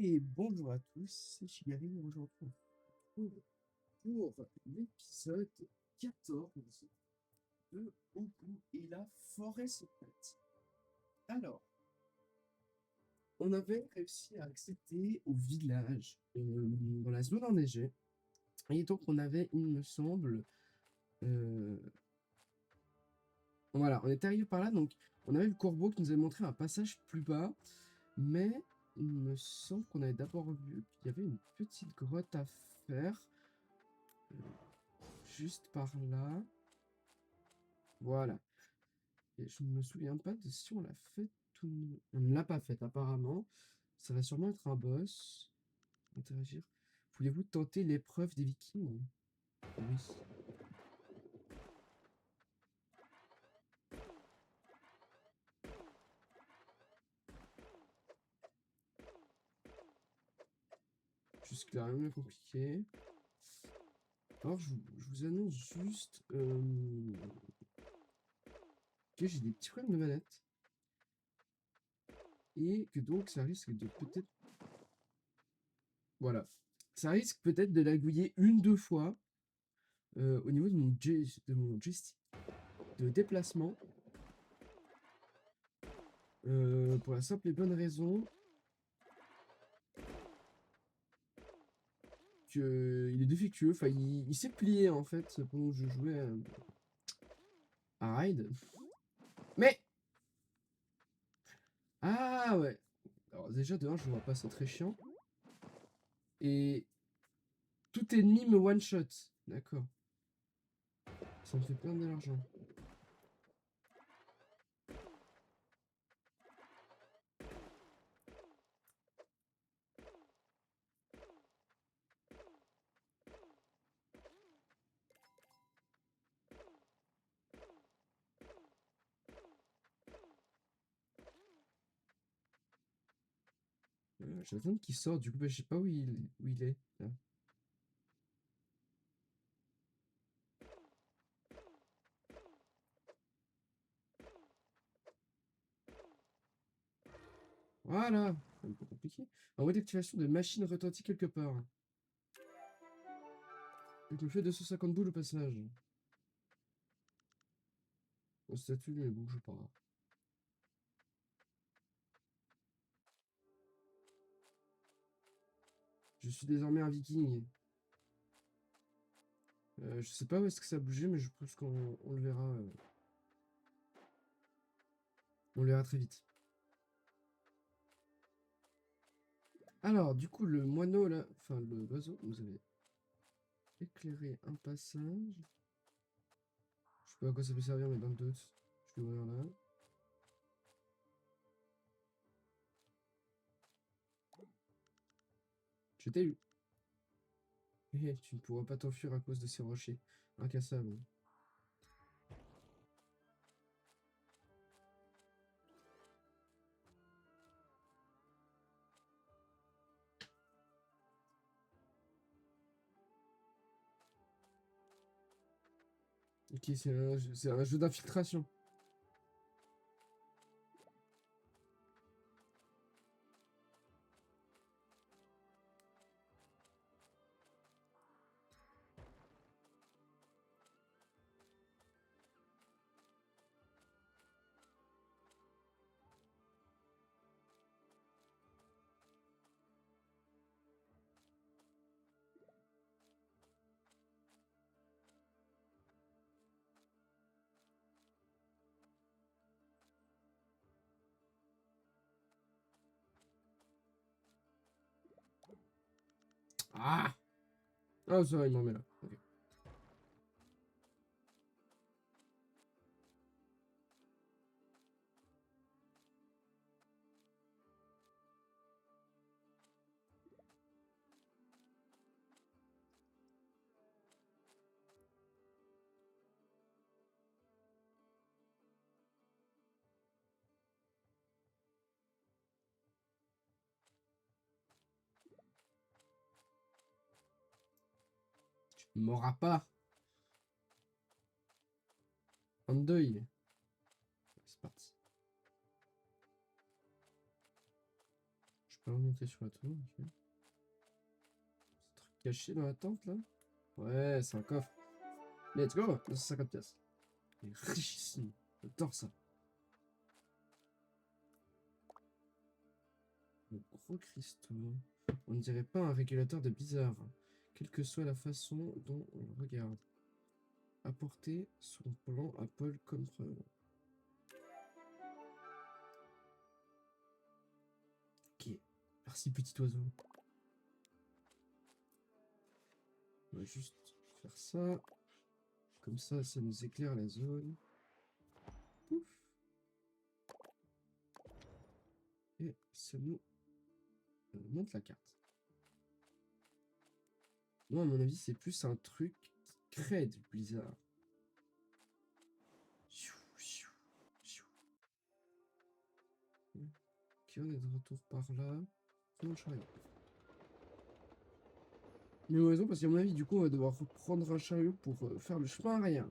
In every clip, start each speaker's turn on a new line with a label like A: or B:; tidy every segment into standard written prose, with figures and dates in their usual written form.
A: Et bonjour à tous, c'est Chigari. Aujourd'hui, on se retrouve pour l'épisode 14 de Obu et la forêt secrète. Alors, on avait réussi à accéder au village dans la zone enneigée. Et donc, on avait, il me semble, euh, voilà, on est arrivé par là. Donc, on avait le corbeau qui nous avait montré un passage plus bas. Mais il me semble qu'on avait d'abord vu qu'il y avait une petite grotte à faire. Juste par là. Voilà. Et je ne me souviens pas de si on l'a fait tout. On ne l'a pas fait apparemment. Ça va sûrement être un boss. Interagir. Voulez-vous tenter l'épreuve des Vikings? Oui. Jusque-là, rien de compliqué. Alors, je vous annonce juste que j'ai des petits problèmes de manette. Et que donc, ça risque de peut-être. Voilà. Ça risque peut-être de lagouiller une, deux fois au niveau de mon joystick de déplacement. Pour la simple et bonne raison que il est défectueux. Enfin, il s'est plié en fait pendant que je jouais à Ride. Mais ah ouais. Alors déjà de un, je vois pas, c'est très chiant. Et tout ennemi me one shot. D'accord. Ça me fait perdre de l'argent. J'attends qu'il sorte. Du coup, bah, je sais pas où il est. Là. Voilà. C'est un peu compliqué. En mode d'activation de machine retentit quelque part. Donc, me fait 250 boules au passage. Au statut, mais bouge pas. Je suis désormais un viking. Je sais pas où est-ce que ça a bougé, mais je pense qu'on le verra. On le verra très vite. Alors, du coup, le moineau là, enfin l'oiseau, nous avait éclairé un passage. Je sais pas à quoi ça peut servir, mais dans le doute, je vais ouvrir là. Je t'ai eu. Tu ne pourras pas t'enfuir à cause de ces rochers. Incassable. Ok, c'est un jeu d'infiltration. Ah! Ah, ça va, il m'en met là. Ok. Tu ne m'auras pas. En deuil. C'est parti.
B: On va remonter sur la tour, ok. Truc caché dans la tente là. Ouais, c'est un coffre. Let's go! 250 pièces. Il est richissime. J'adore ça. Le gros cristaux. On ne dirait pas un régulateur de bizarre, quelle que soit la façon dont on le regarde. Apporter son plan à Paul comme preuve. Ok. Merci, petit oiseau. On va juste faire ça. Comme ça nous éclaire la zone. Pouf. Et ça nous montre la carte. Moi, à mon avis, c'est plus un truc qui crée du blizzard. Ok, on est de retour par là. Prends le chariot. Mais on a raison, parce qu'à mon avis, du coup, on va devoir reprendre un chariot pour faire le chemin arrière.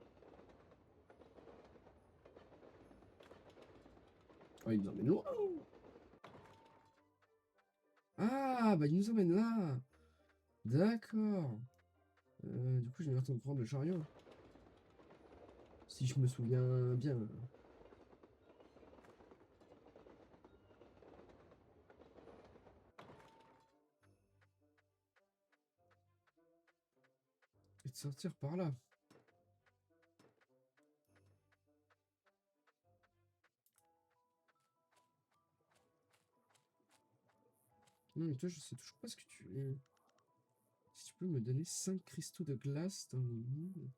B: Ah, il nous emmène loin. Ah, bah il nous emmène là. D'accord. Du coup, je vais attendre de prendre le chariot. Si je me souviens bien. Et de sortir par là. Non, mais toi, je sais toujours pas ce que tu veux. Si tu peux me donner 5 cristaux de glace dans les mines,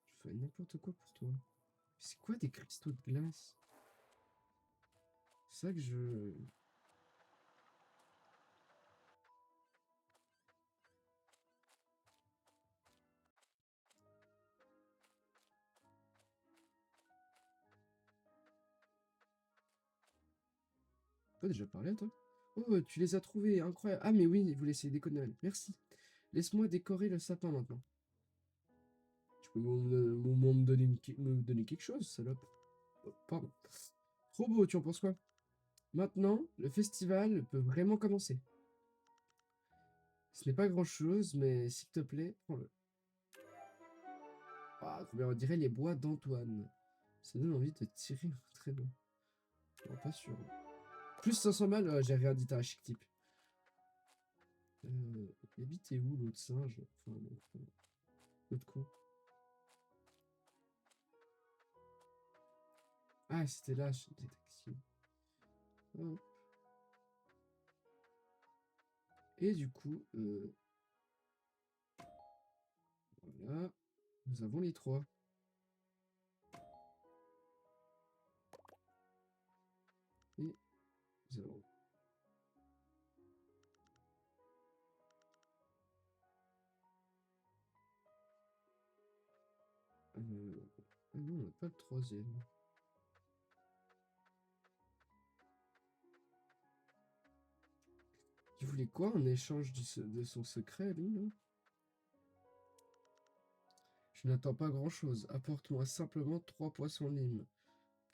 B: je ferai n'importe quoi pour toi. C'est quoi des cristaux de glace? C'est ça que je... Pas déjà parlé à toi? Oh, tu les as trouvés, incroyable. Ah, mais oui, vous laissez déconner. Merci. Laisse-moi décorer le sapin maintenant. Tu peux au moins me donner quelque chose, salope. Oh, pardon. Trop beau, tu en penses quoi? Maintenant, le festival peut vraiment commencer. Ce n'est pas grand-chose, mais s'il te plaît, prends-le. Ah, trop bien, on dirait les bois d'Antoine. Ça donne envie de tirer un traîneau. Non, pas sûr. Plus 500 balles, j'ai rien dit, t'as un chic type. Il habitait où l'autre singe? Enfin, l'autre con. Ah, c'était là, je détection. Hop. Et du coup, voilà, nous avons les trois. Et nous avons... Ah non, on n'a pas le troisième. Il voulait quoi en échange de son secret, lui, là? Je n'attends pas grand-chose. Apporte-moi simplement 3 poissons limes.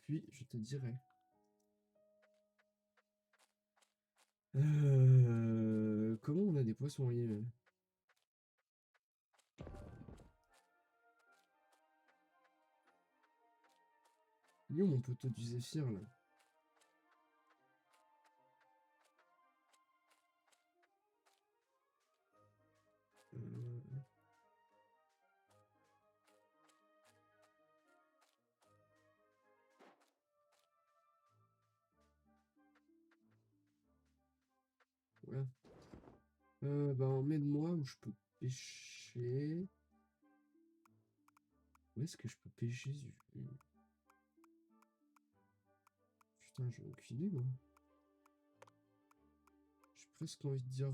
B: Puis, je te dirai. Comment on a des poissons limes? Il est où mon poteau du Zéphyr, là? Euh, ouais. Bah, emmène-moi où je peux pêcher. Où est-ce que je peux pêcher? Putain, j'ai aucune idée, moi. J'ai presque envie de dire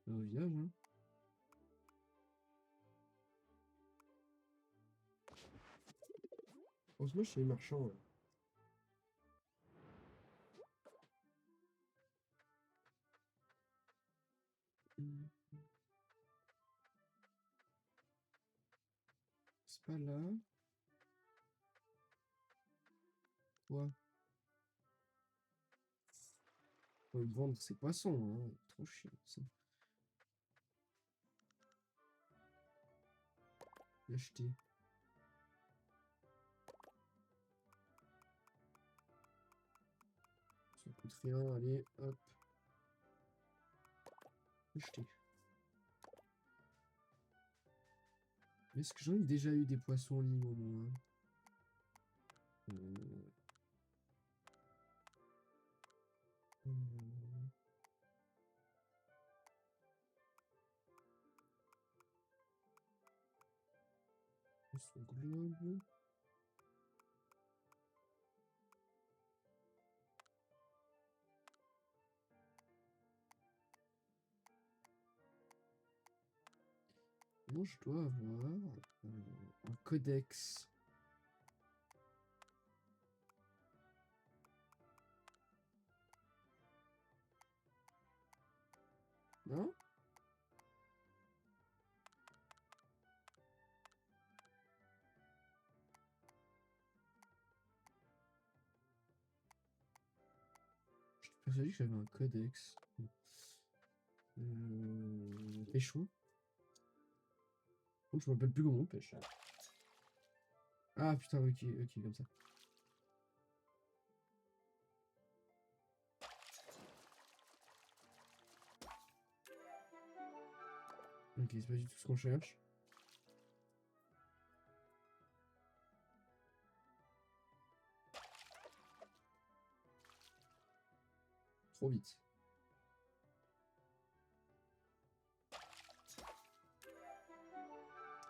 B: un village, hein. Heureusement, chez les marchands, ouais. C'est pas là. Quoi? On peut me vendre ces poissons, hein. Trop chiant, ça. Acheter. Ça coûte rien, allez, hop. Acheter. Est-ce que j'en ai déjà eu des poissons en ligne au moins? Poisson globe. Moi, je dois avoir un codex. Non? Je suis persuadé que j'avais un codex. Pêchons. Je me rappelle plus comment on pêche. Ah putain, ok, ok, comme ça. Ok, c'est pas du tout ce qu'on cherche. Trop vite.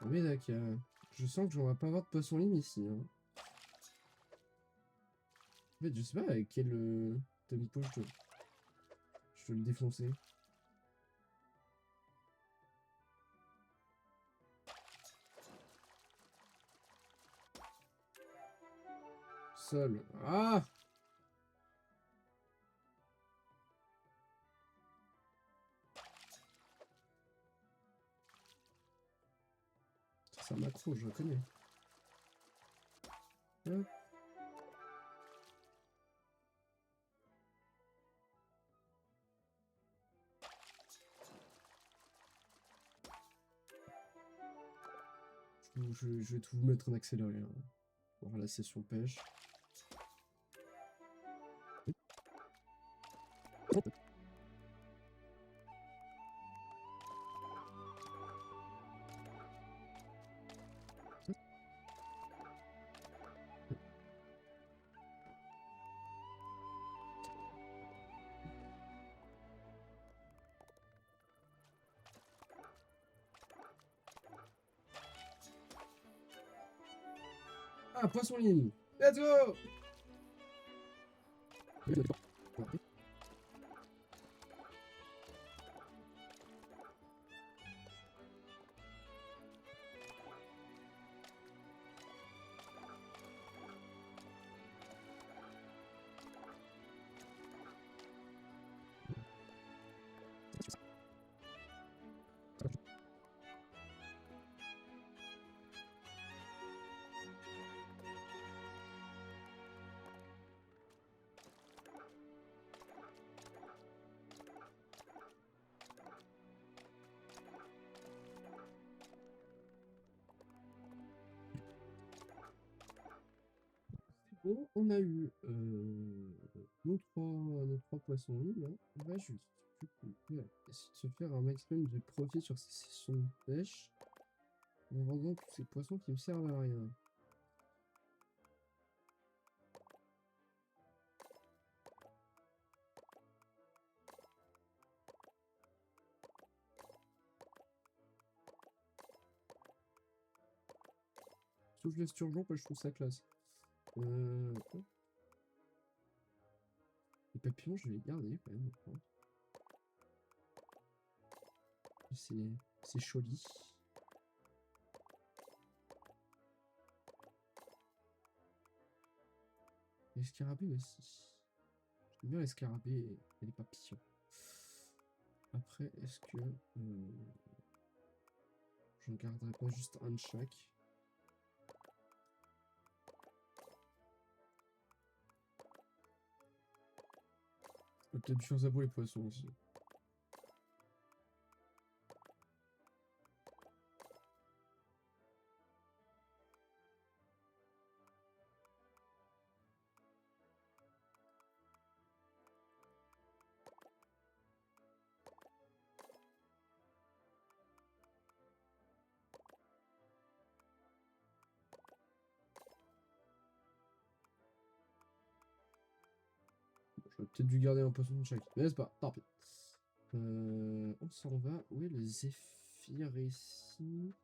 B: Ah mais d'accord. Je sens que j'en vais pas avoir de poisson ligne ici. Hein. En fait, je sais pas avec quel tempo je dois le défoncer. Sol. Ah! C'est un macro, je reconnais. Hop. Je vais tout vous mettre en accéléré. Hein. Pour la session pêche. Ah, poisson ligne. Let's go! Bon, on a eu nos trois poissons libres. Hein. On va juste du coup, essayer de se faire un maximum de profit sur ces sessions de pêche en vendant tous ces poissons qui me servent à rien. Sauf l'esturgeon, je trouve ça classe. Les papillons, je vais les garder quand même. C'est joli. Les scarabées aussi. J'aime bien les scarabées et les papillons. Après, est-ce que je ne garderai pas juste un de chaque? On peut peut-être faire ça pour les poissons aussi. J'aurais peut-être dû garder un poisson de chaque. Mais c'est pas, tant pis. On s'en va. Où est le Zéphyr ici?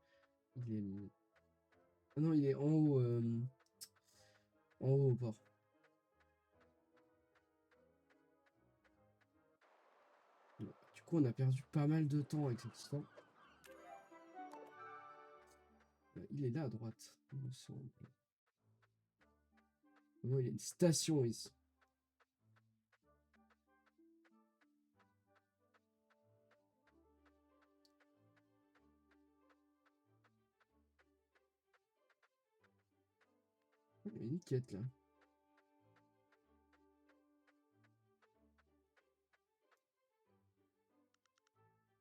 B: Il est... Ah non, il est en haut. En haut au port. Bon, du coup, on a perdu pas mal de temps avec cette histoire. Il est là à droite, il me semble. Non, il y a une station ici. Il y a une quête là.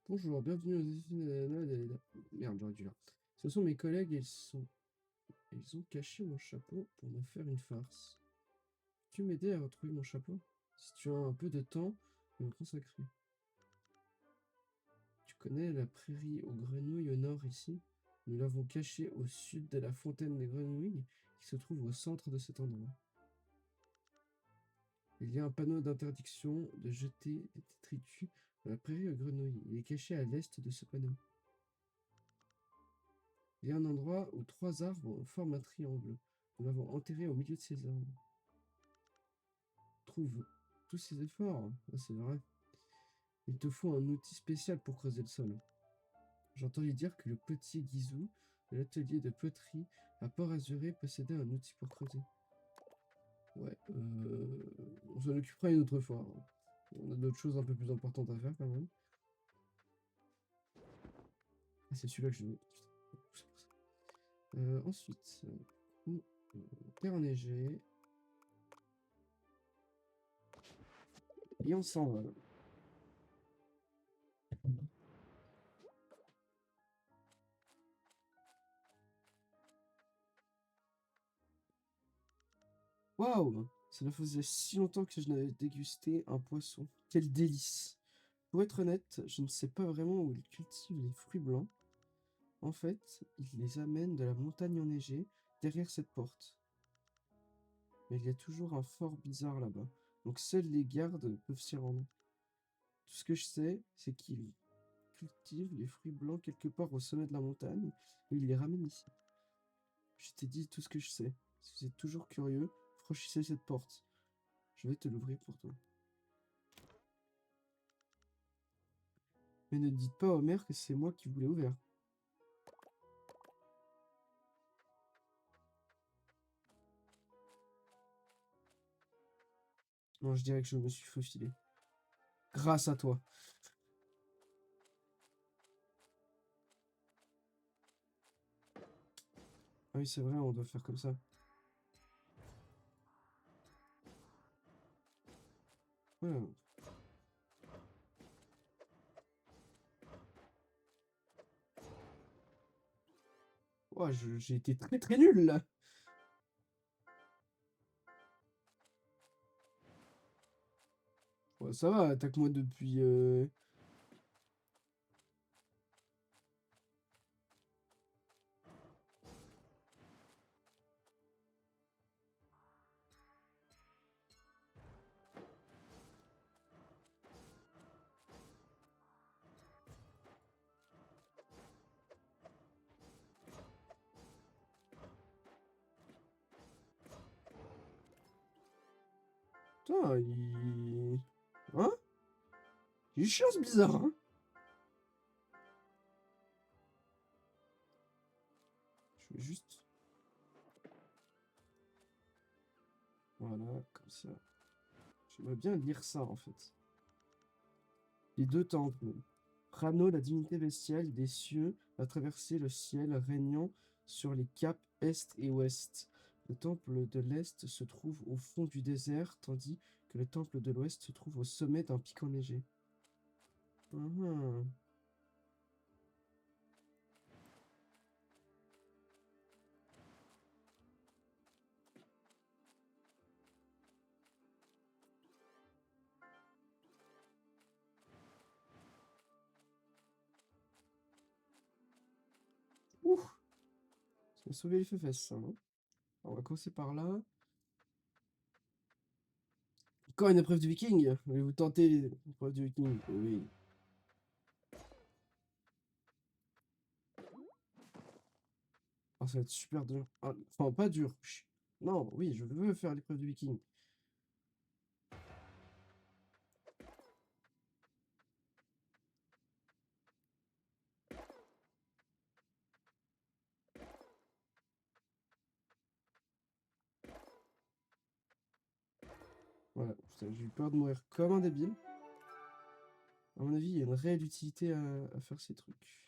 B: Bonjour, bienvenue aux... Merde, j'aurais dû là. Ce sont mes collègues et ils ont caché mon chapeau pour me faire une farce. Peux-tu m'aider à retrouver mon chapeau? Si tu as un peu de temps, je vais me consacrer. Tu connais la prairie aux grenouilles au nord ici? Nous l'avons caché au sud de la fontaine des grenouilles qui se trouve au centre de cet endroit. Il y a un panneau d'interdiction de jeter des détritus dans la prairie aux grenouilles. Il est caché à l'est de ce panneau. Il y a un endroit où 3 arbres forment un triangle. Nous l'avons enterré au milieu de ces arbres. Trouve tous ces efforts. Ah, c'est vrai. Il te faut un outil spécial pour creuser le sol. J'ai entendu dire que le potier Guizou de l'atelier de poterie à Port-Azuré possédait un outil pour creuser. Ouais, on s'en occupera une autre fois. On a d'autres choses un peu plus importantes à faire quand même. Ah, c'est celui-là que je veux. Ensuite, terre enneigée. Et on s'en va. Waouh! Cela faisait si longtemps que je n'avais dégusté un poisson. Quel délice! Pour être honnête, je ne sais pas vraiment où ils cultivent les fruits blancs. En fait, ils les amènent de la montagne enneigée derrière cette porte. Mais il y a toujours un fort bizarre là-bas. Donc seuls les gardes peuvent s'y rendre. Tout ce que je sais, c'est qu'ils cultivent les fruits blancs quelque part au sommet de la montagne et ils les ramènent ici. Je t'ai dit tout ce que je sais. Si vous êtes toujours curieux, franchissez cette porte. Je vais te l'ouvrir pour toi. Mais ne dites pas au maire que c'est moi qui vous l'ai ouvert. Non, je dirais que je me suis faufilé. Grâce à toi. Ah oui, c'est vrai, on doit faire comme ça. Voilà. Ouais, j'ai été très très nul là. Ouais, ça va, attaque-moi depuis... Putain, il... Hein? Il est chiant ce bizarre, hein? Je vais juste... Voilà, comme ça. J'aimerais bien lire ça, en fait. Les 2 temples. Rano, la divinité bestiale des cieux, a traversé le ciel, régnant sur les caps est et ouest. Le temple de l'est se trouve au fond du désert, tandis que le temple de l'Ouest se trouve au sommet d'un pic enneigé. Mhm. Ouh, ça m'a sauvé les fesses, ça, hein. On va commencer par là. Encore une épreuve de viking. Voulez-vous tenter l'épreuve de viking? Oui. Ah, ça va être super dur. Ah, enfin, pas dur. Non, oui, je veux faire l'épreuve du viking. Voilà, putain, j'ai eu peur de mourir comme un débile. À mon avis, il y a une réelle utilité à faire ces trucs.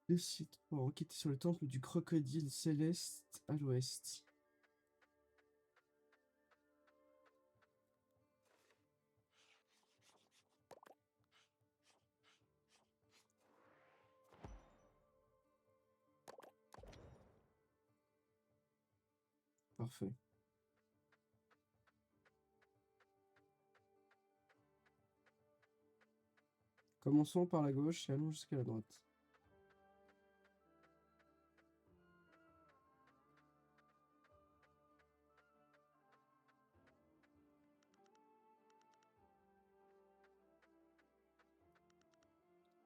B: Le site pour enquêter sur le temple du crocodile céleste à l'ouest. Parfait. Commençons par la gauche et allons jusqu'à la droite.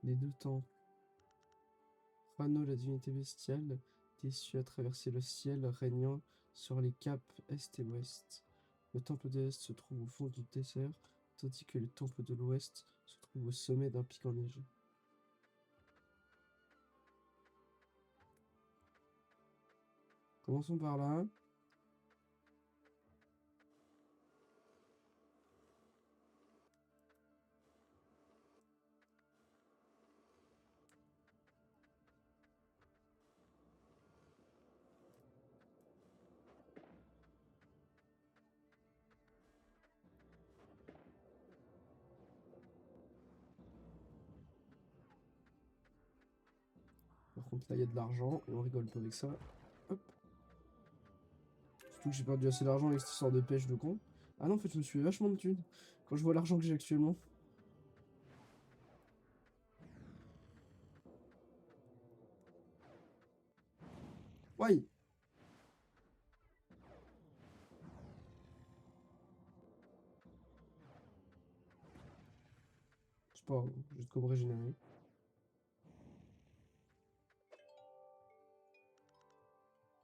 B: Les deux temples. Rano, la divinité bestiale, déçu à traverser le ciel, régnant sur les caps est et ouest. Le temple de l'Est se trouve au fond du désert, tandis que le temple de l'Ouest se trouve au sommet d'un pic enneigé. Commençons par là. Par contre, là, il y a de l'argent et on rigole pas avec ça. Hop. Surtout que j'ai perdu assez d'argent avec cette histoire de pêche de con. Ah non, en fait, je me suis fait vachement de thunes quand je vois l'argent que j'ai actuellement. Ouais. C'est pas grave, je vais comme régénérer.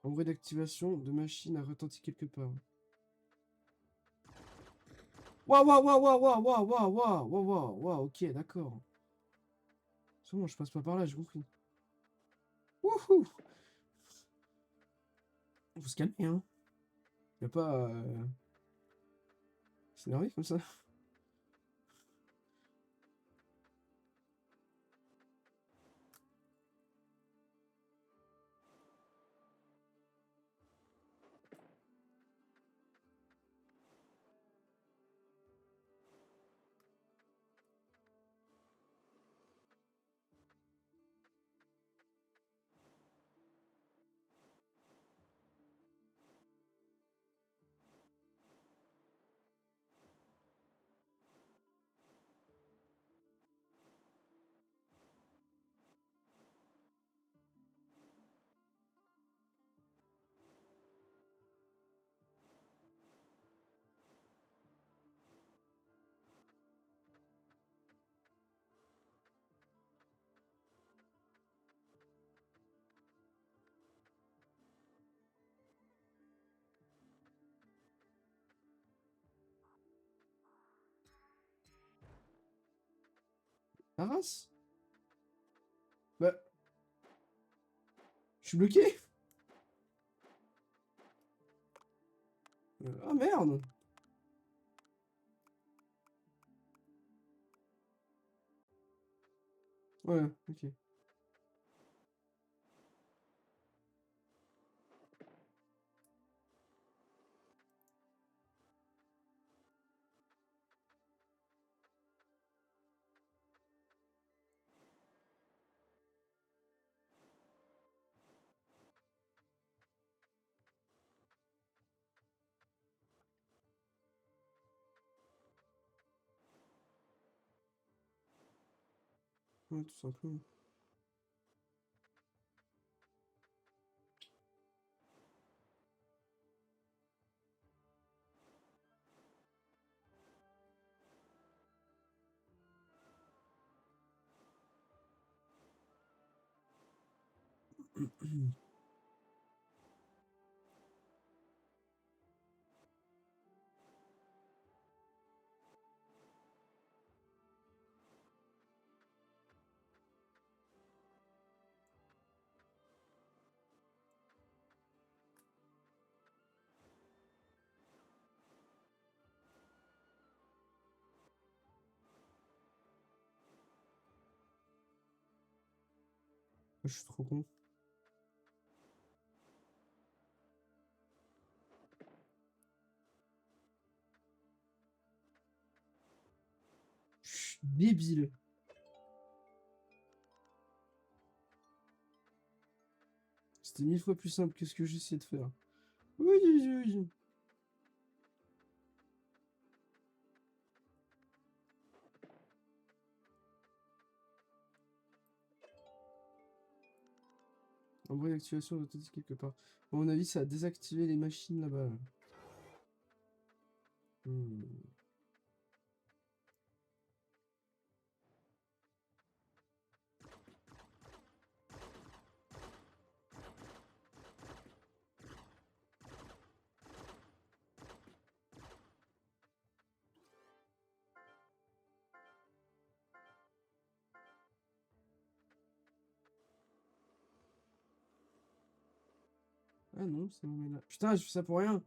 B: En bruit d'activation de machine a retenti quelque part. Waouh, waouh, waouh, waouh, waouh, waouh, waouh, waouh, waouh, waouh, waouh, ok, d'accord. C'est bon, je passe pas par là, j'ai compris. Wouhou! Faut se calmer, hein. Y a pas s'énerver comme ça. La race? Bah, je suis bloqué. Ah merde. Voilà, ok. Ouais, tout simplement. Je suis trop con. Je suis débile. C'était 1000 fois plus simple que ce que j'essaie de faire. Oui, oui, oui. En vrai, l'activation d'automatique quelque part. À mon avis, ça a désactivé les machines là-bas. Là. Ah non, ça me met là. Putain, je fais ça pour rien.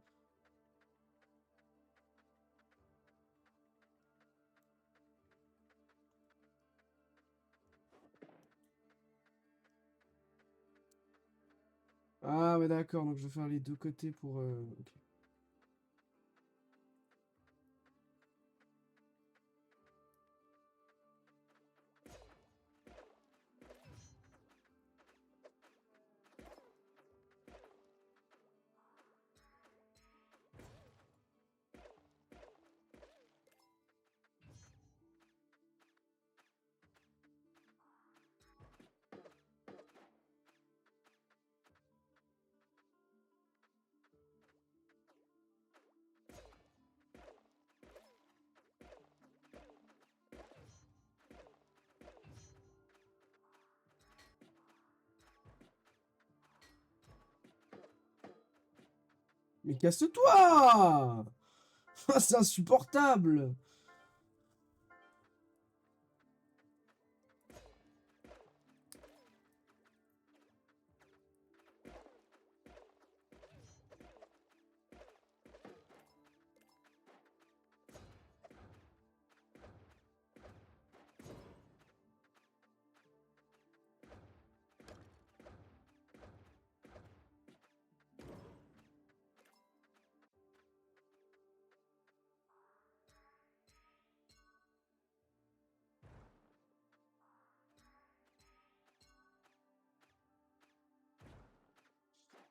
B: Ah ouais, d'accord, donc je vais faire les deux côtés pour... ok. Mais casse-toi! C'est insupportable!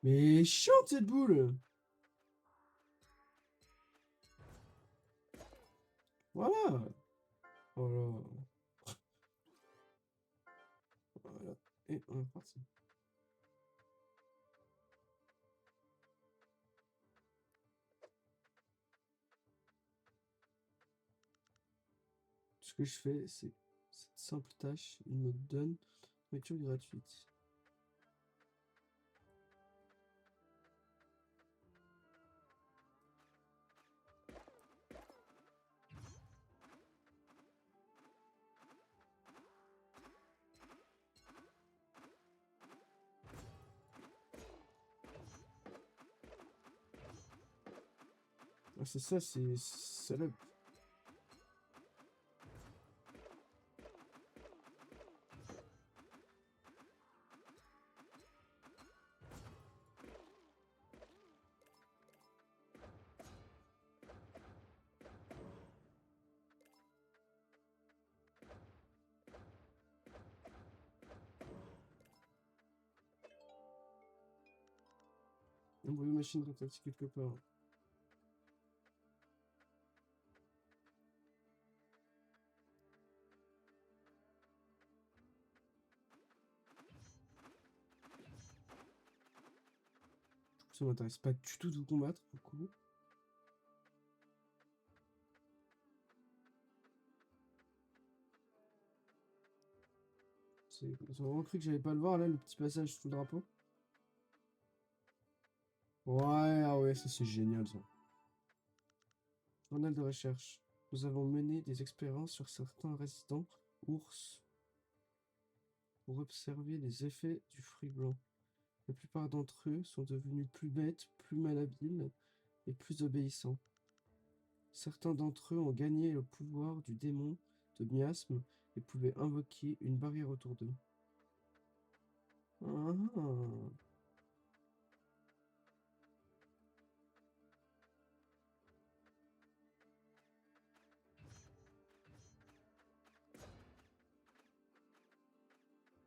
B: Mais chiante cette boule! Voilà! Voilà. Voilà. Et on est parti. Ce que je fais, c'est cette simple tâche, il me donne nourriture gratuite. Ah, c'est ça, c'est salope. On voit une machine rotative quelque part. Ça m'intéresse pas du tout de vous combattre, pour le coup. Ils ont vraiment cru que j'allais pas le voir, là, le petit passage sous le drapeau. Ouais, ah ouais, ça c'est génial, ça. Journal de recherche. Nous avons mené des expériences sur certains résidents ours pour observer les effets du fruit blanc. La plupart d'entre eux sont devenus plus bêtes, plus malhabiles et plus obéissants. Certains d'entre eux ont gagné le pouvoir du démon de miasme et pouvaient invoquer une barrière autour d'eux. Ah.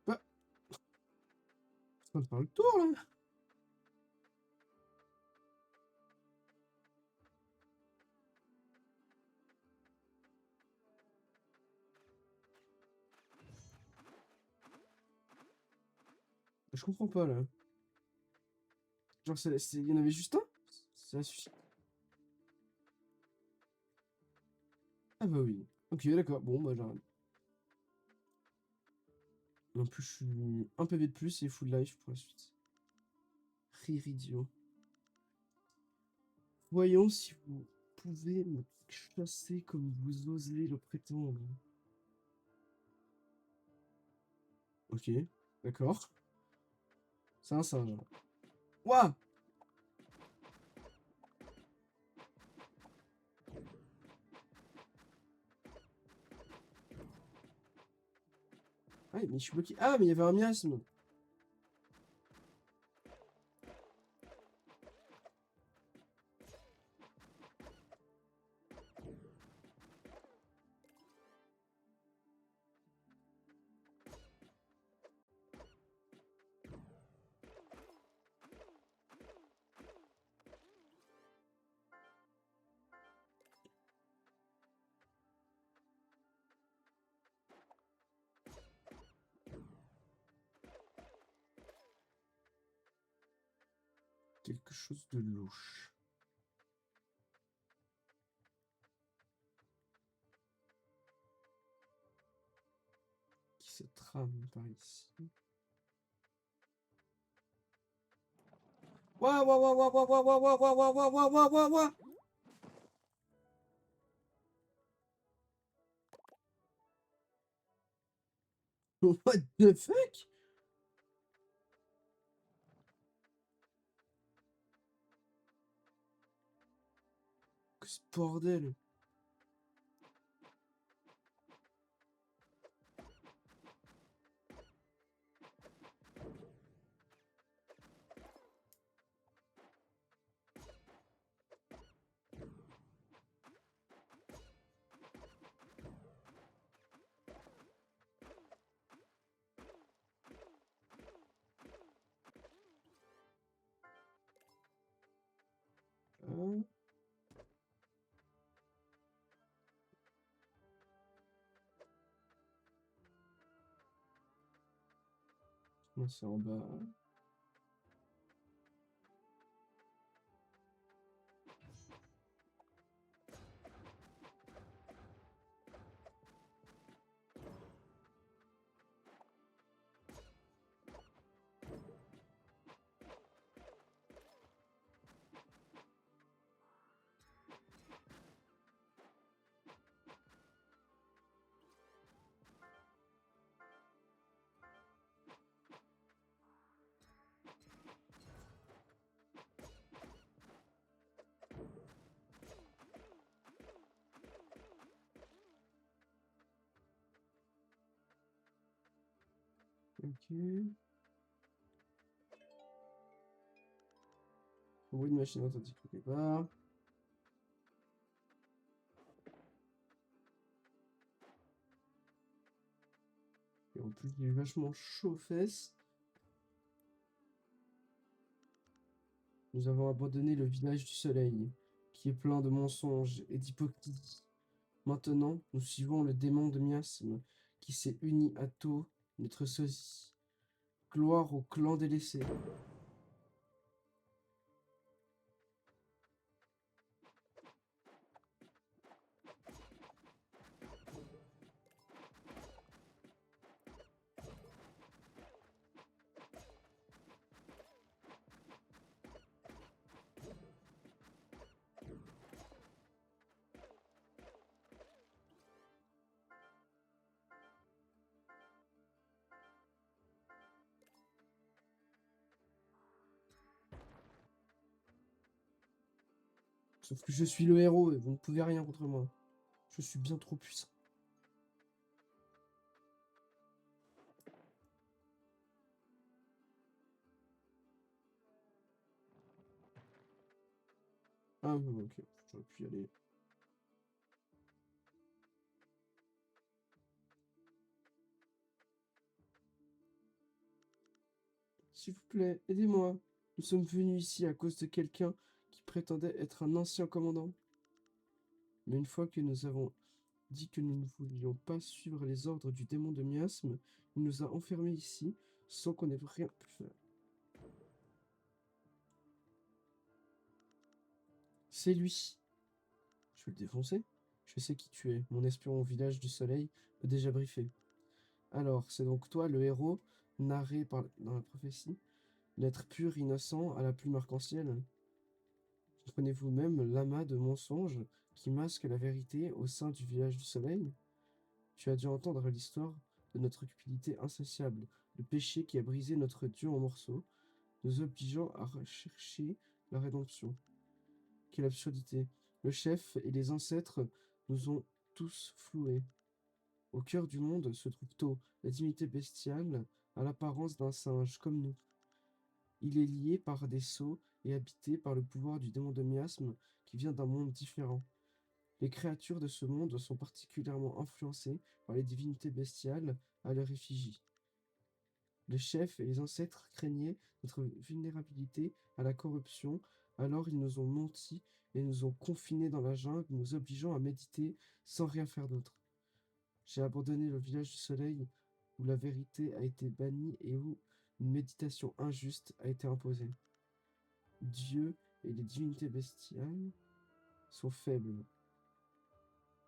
B: Bah, on faire le tour là. Je comprends pas là. Genre, il y en avait juste un? Ça suffit. Ah bah oui. Ok, d'accord. Bon, bah j'arrête. En plus, je suis un PV de plus et full life pour la suite. Riridio. Voyons si vous pouvez me chasser comme vous osez le prétendre. Ok, d'accord. C'est un singe. Ouah! Ah, mais je suis bloqué. Ah, mais il y avait un miasme. Quelque chose de louche. Qui se trame par ici. Ouah, ouah, ouah, ouah, ouah, ouah, ouah, ouah, ouah, ouah, ouah, ouah, ouah, ouah. What the fuck? Que ce bordel. Hein? Non, c'est en bas. Ok. Bruit de machine automatique quelque part. Et en plus, il est vachement chaud aux fesses. Nous avons abandonné le village du soleil, qui est plein de mensonges et d'hypocrisie. Maintenant, nous suivons le démon de miasme, qui s'est uni à Tau, notre sosie. Gloire au clan délaissé. Sauf que je suis le héros et vous ne pouvez rien contre moi. Je suis bien trop puissant. Ah oui, ok, j'aurais pu y aller. S'il vous plaît, aidez-moi. Nous sommes venus ici à cause de quelqu'un qui prétendait être un ancien commandant. Mais une fois que nous avons dit que nous ne voulions pas suivre les ordres du démon de miasme, il nous a enfermés ici sans qu'on ait rien pu faire. C'est lui. Je vais le défoncer. Je sais qui tu es. Mon espion au village du soleil m'a déjà briefé. Alors, c'est donc toi le héros, narré dans la prophétie, l'être pur, innocent, à la plume arc-en-ciel. Comprenez-vous même l'amas de mensonges qui masque la vérité au sein du village du soleil? Tu as dû entendre l'histoire de notre cupidité insatiable, le péché qui a brisé notre Dieu en morceaux, nous obligeant à rechercher la rédemption. Quelle absurdité! Le chef et les ancêtres nous ont tous floués. Au cœur du monde se trouve Tau, la divinité bestiale, à l'apparence d'un singe comme nous. Il est lié par des sceaux et habité par le pouvoir du démon de miasme qui vient d'un monde différent. Les créatures de ce monde sont particulièrement influencées par les divinités bestiales à leur effigie. Les chefs et les ancêtres craignaient notre vulnérabilité à la corruption, alors ils nous ont menti et nous ont confinés dans la jungle, nous obligeant à méditer sans rien faire d'autre. J'ai abandonné le village du soleil où la vérité a été bannie et où une méditation injuste a été imposée. Dieu et les divinités bestiales sont faibles.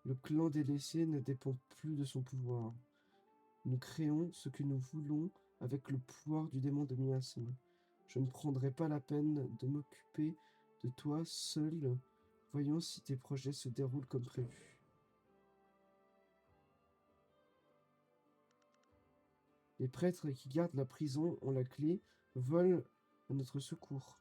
B: Le clan délaissé ne dépend plus de son pouvoir. Nous créons ce que nous voulons avec le pouvoir du démon de miasme. Je ne prendrai pas la peine de m'occuper de toi seul. Voyons si tes projets se déroulent comme prévu. Les prêtres qui gardent la prison ont la clé, volent à notre secours.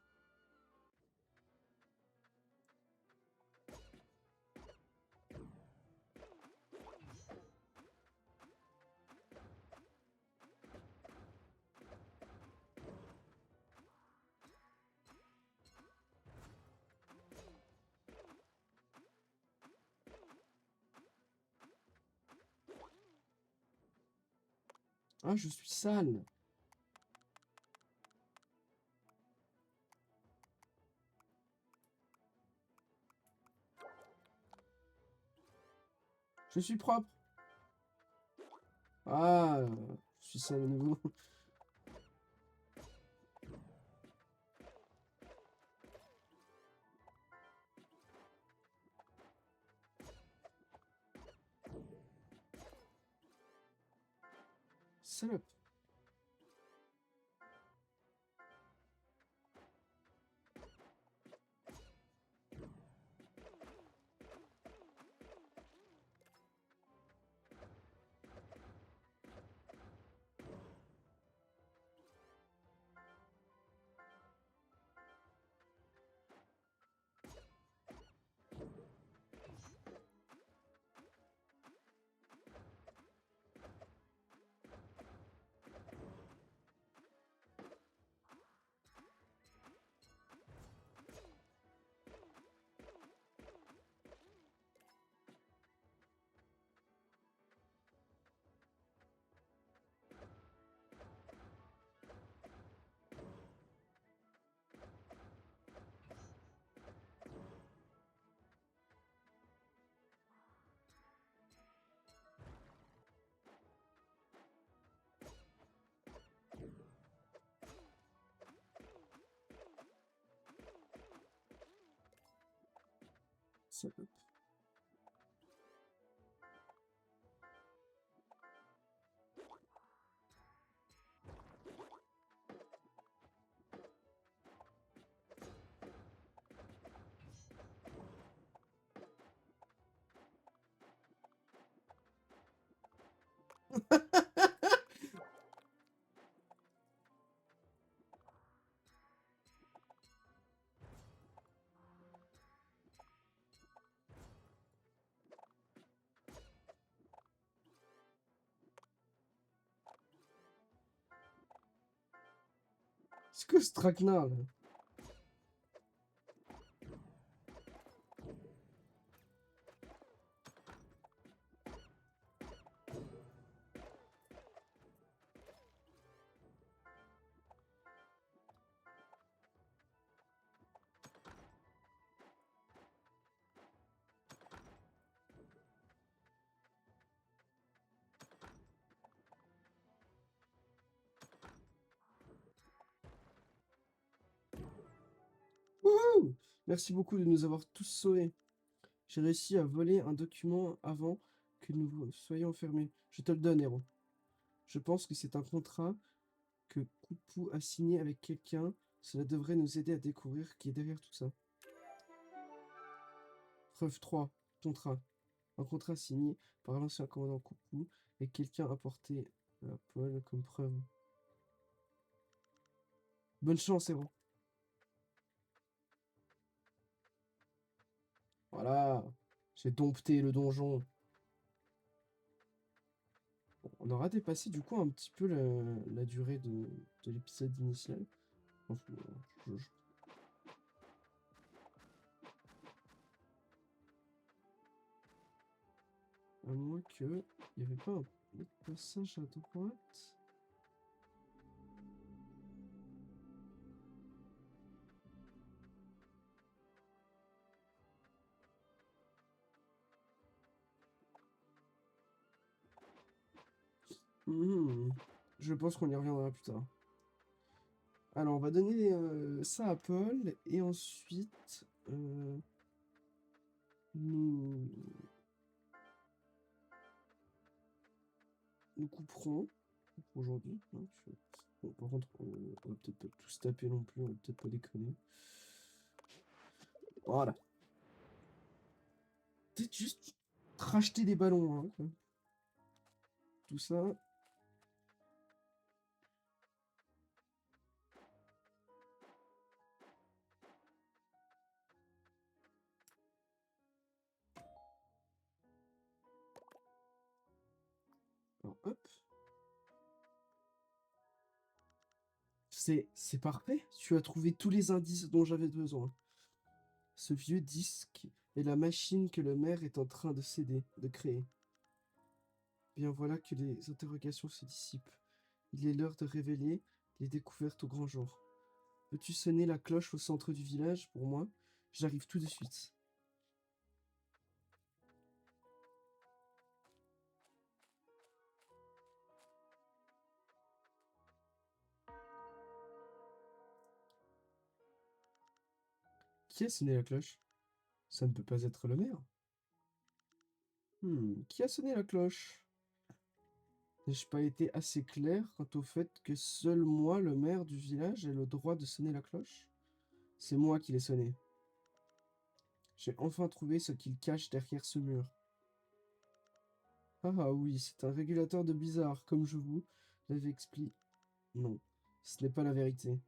B: Ah, je suis sale. Je suis propre. Ah, je suis sale à nouveau. Salope. Salope. C'est quoi ce traquenard là? Wouhou! Merci beaucoup de nous avoir tous sauvés. J'ai réussi à voler un document avant que nous soyons enfermés. Je te le donne, héros. Je pense que c'est un contrat que Koupou a signé avec quelqu'un. Cela devrait nous aider à découvrir qui est derrière tout ça. Preuve 3. Contrat. Un contrat signé par l'ancien commandant Koupou et quelqu'un apporté à Paul comme preuve. Bonne chance, héros. Voilà. J'ai dompté le donjon. Bon, on aura dépassé du coup un petit peu la durée de l'épisode initial. Enfin, je- À moins que il n'y avait pas un autre passage à droite. Mhm. Je pense qu'on y reviendra plus tard. Alors, on va donner ça à Paul et ensuite nous, nous couperons pour aujourd'hui. Hein, bon, par contre, on va peut-être pas tous taper non plus, on va peut-être pas déconner. Voilà. Peut-être juste racheter des ballons, hein, quoi. Tout ça. Alors, hop. C'est parfait. Tu as trouvé tous les indices dont j'avais besoin. Ce vieux disque est la machine que le maire est en train de céder, de créer. Bien voilà que les interrogations se dissipent. Il est l'heure de révéler les découvertes au grand jour. Peux-tu sonner la cloche au centre du village pour moi? J'arrive tout de suite. Qui a sonné la cloche? Ça ne peut pas être le maire. Qui a sonné la cloche? N'ai-je pas été assez clair quant au fait que seul moi, le maire du village, ai le droit de sonner la cloche? C'est moi qui l'ai sonné. J'ai enfin trouvé ce qu'il cache derrière ce mur. Ah oui, c'est un régulateur de blizzard, comme je vous l'avais expliqué. Non, ce n'est pas la vérité.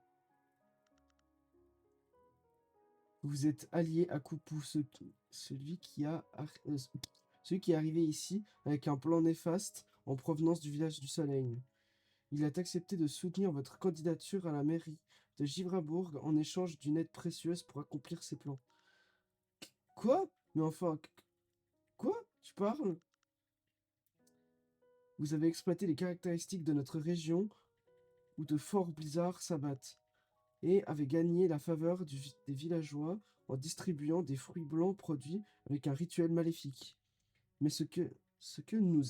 B: Vous êtes allié à Koupou, celui celui qui est arrivé ici avec un plan néfaste en provenance du village du Soleil. Il a accepté de soutenir votre candidature à la mairie de Givrabourg en échange d'une aide précieuse pour accomplir ses plans. Quoi? Mais enfin, quoi? Tu parles? Vous avez exploité les caractéristiques de notre région où de forts blizzards s'abattent et avez gagné la faveur des villageois en distribuant des fruits blancs produits avec un rituel maléfique. Mais ce que nous,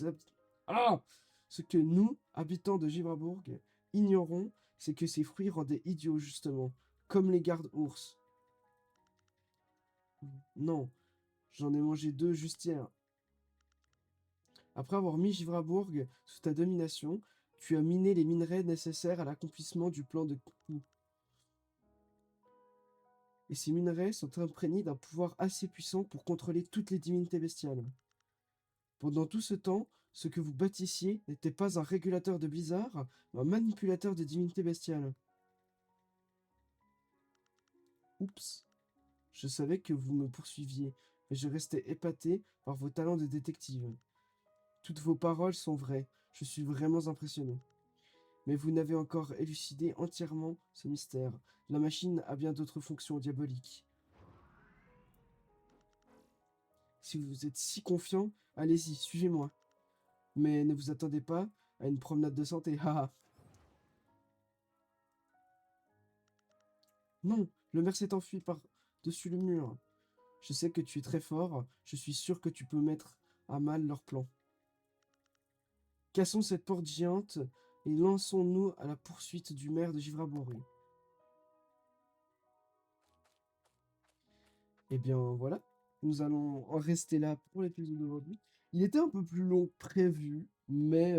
B: ah! Ce que nous, habitants de Givrabourg, ignorons, c'est que ces fruits rendaient idiots justement, comme les gardes-ours. Non, J'en ai mangé 2 juste hier. Après avoir mis Givrabourg sous ta domination, tu as miné les minerais nécessaires à l'accomplissement du plan de Kou. Et ces minerais sont imprégnés d'un pouvoir assez puissant pour contrôler toutes les divinités bestiales. Pendant tout ce temps, ce que vous bâtissiez n'était pas un régulateur de blizzard, mais un manipulateur de divinités bestiales. Oups. Je savais que vous me poursuiviez, mais je restais épaté par vos talents de détective. Toutes vos paroles sont vraies, je suis vraiment impressionné. Mais vous n'avez encore élucidé entièrement ce mystère. La machine a bien d'autres fonctions diaboliques. Si vous êtes si confiant, allez-y, suivez-moi. Mais ne vous attendez pas à une promenade de santé, haha. Non, le maire s'est enfui par-dessus le mur. Je sais que tu es très fort, je suis sûr que tu peux mettre à mal leur plan. Cassons cette porte géante et lançons-nous à la poursuite du maire de Givrabourg. Eh bien voilà, nous allons en rester là pour l'épisode d'aujourd'hui. Il était un peu plus long que prévu, mais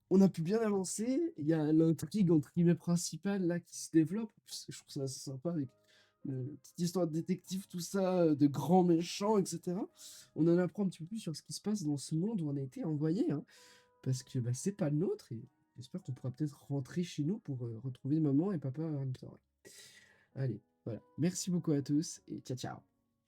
B: on a pu bien avancer. Il y a l'intrigue entre guillemets principale là qui se développe. Je trouve ça assez sympa avec une petite histoire de détective, tout ça, de grands méchants, etc. On en apprend un petit peu plus sur ce qui se passe dans ce monde où on a été envoyé, hein, parce que bah, c'est pas le nôtre et j'espère qu'on pourra peut-être rentrer chez nous pour retrouver maman et papa. Allez, voilà. Merci beaucoup à tous et ciao ciao.